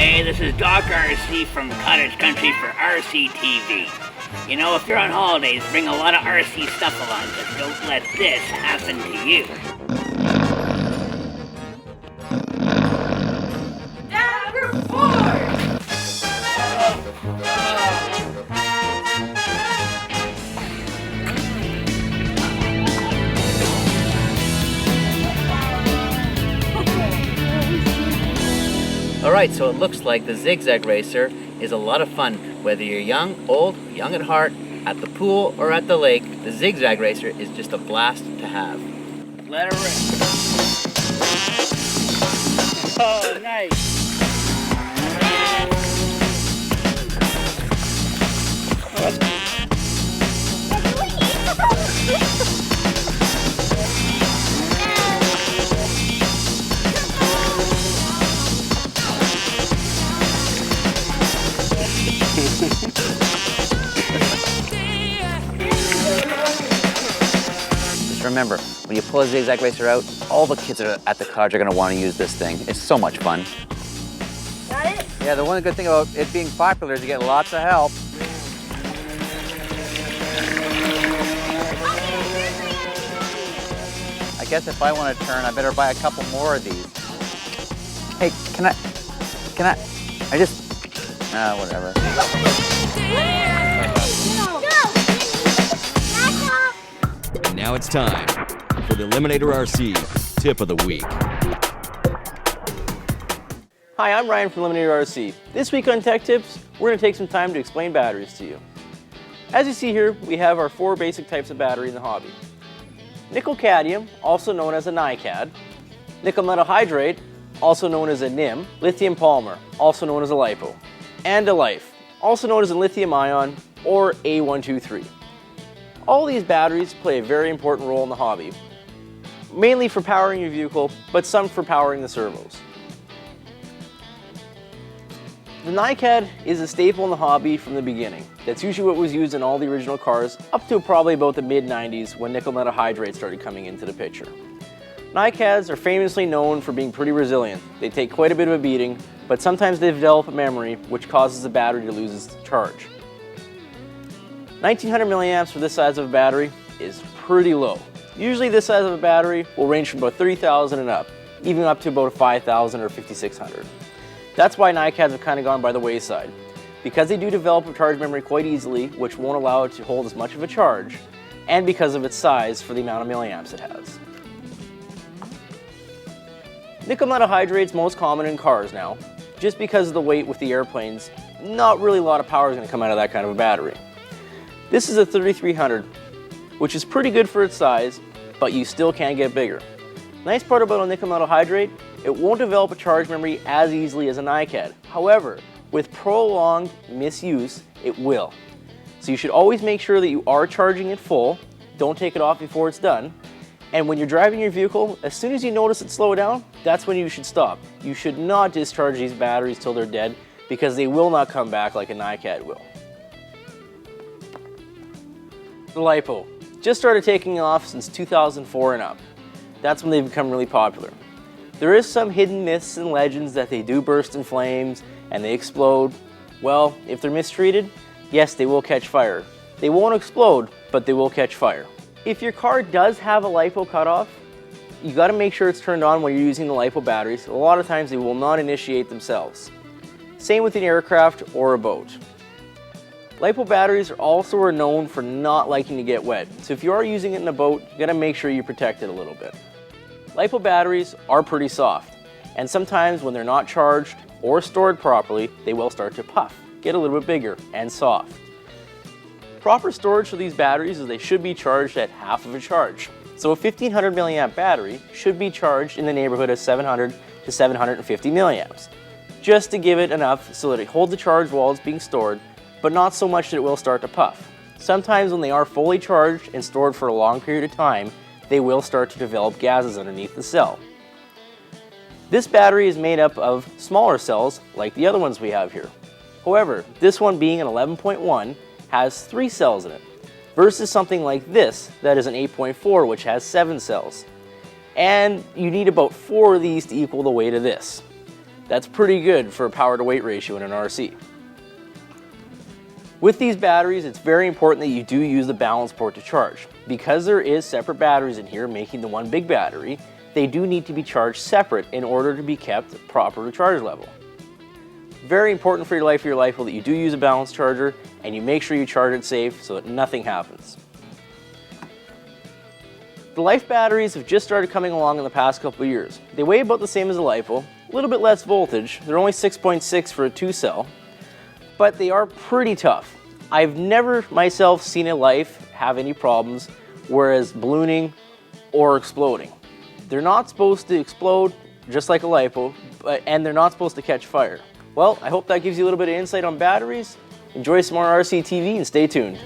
Hey, this is Doc RC from Cottage Country for RCTV. You know, if you're on holidays, bring a lot of RC stuff along, but don't let this happen to you. Down Group 4! Alright, so it looks like the zigzag racer is a lot of fun. Whether you're young, old, young at heart, at the pool or at the lake, the zigzag racer is just a blast to have. Let her rip. Oh, nice. Just remember, when you pull a zigzag racer out, all the kids at the cottage are going to want to use this thing. It's so much fun. Got it? Yeah, the one good thing about it being popular is you get lots of help. I guess if I want to turn, I better buy a couple more of these. Hey, whatever. And now it's time for the Eliminator RC Tip of the Week. Hi, I'm Ryan from Eliminator RC. This week on Tech Tips, we're going to take some time to explain batteries to you. As you see here, we have our 4 basic types of battery in the hobby. Nickel cadmium, also known as a NiCad, nickel metal hydrate, also known as a NIM, lithium polymer, also known as a LiPo, and a LiFe, also known as a lithium ion or A123. All these batteries play a very important role in the hobby, mainly for powering your vehicle, but some for powering the servos. The NiCad is a staple in the hobby from the beginning. That's usually what was used in all the original cars up to probably about the mid-90s when nickel metal hydrate started coming into the picture. NiCads are famously known for being pretty resilient. They take quite a bit of a beating, but sometimes they develop a memory which causes the battery to lose its charge. 1900 milliamps for this size of a battery is pretty low. Usually this size of a battery will range from about 30,000 and up, even up to about 5,000 or 5,600. That's why NiCads have kind of gone by the wayside, because they do develop a charge memory quite easily, which won't allow it to hold as much of a charge, and because of its size for the amount of milliamps it has. Nickel metal hydrate's most common in cars now. Just because of the weight with the airplanes, not really a lot of power is going to come out of that kind of a battery. This is a 3300, which is pretty good for its size, but you still can get bigger. Nice part about a nickel metal hydrate, it won't develop a charge memory as easily as a NiCad. However, with prolonged misuse, it will. So you should always make sure that you are charging it full, don't take it off before it's done, and when you're driving your vehicle, as soon as you notice it slow down, that's when you should stop. You should not discharge these batteries till they're dead, because they will not come back like a NiCad will. The LiPo just started taking off since 2004 and up. That's when they've become really popular. There is some hidden myths and legends that they do burst in flames and they explode. Well, if they're mistreated, yes, they will catch fire. They won't explode, but they will catch fire. If your car does have a LiPo cutoff, you got to make sure it's turned on when you're using the LiPo batteries. A lot of times they will not initiate themselves. Same with an aircraft or a boat. LiPo batteries also are known for not liking to get wet, so if you are using it in a boat, you got to make sure you protect it a little bit. LiPo batteries are pretty soft, and sometimes when they're not charged or stored properly, they will start to puff, get a little bit bigger and soft. Proper storage for these batteries is they should be charged at half of a charge. So a 1500 milliamp battery should be charged in the neighborhood of 700 to 750 milliamps, just to give it enough so that it holds the charge while it's being stored, but not so much that it will start to puff. Sometimes when they are fully charged and stored for a long period of time, they will start to develop gases underneath the cell. This battery is made up of smaller cells like the other ones we have here. However, this one being an 11.1 has 3 cells in it, versus something like this that is an 8.4 which has 7 cells. And you need about 4 of these to equal the weight of this. That's pretty good for a power to weight ratio in an RC. With these batteries, it's very important that you do use the balance port to charge. Because there is separate batteries in here making the one big battery, they do need to be charged separate in order to be kept proper charge level. Very important for your life of your LiPo that you do use a balance charger and you make sure you charge it safe so that nothing happens. The Life batteries have just started coming along in the past couple of years. They weigh about the same as a LiPo, a little bit less voltage. They're only 6.6 for a 2-cell, but they are pretty tough. I've never myself seen a Life have any problems, whereas ballooning or exploding. They're not supposed to explode, just like a LiPo, and they're not supposed to catch fire. Well, I hope that gives you a little bit of insight on batteries. Enjoy some more RC TV and stay tuned.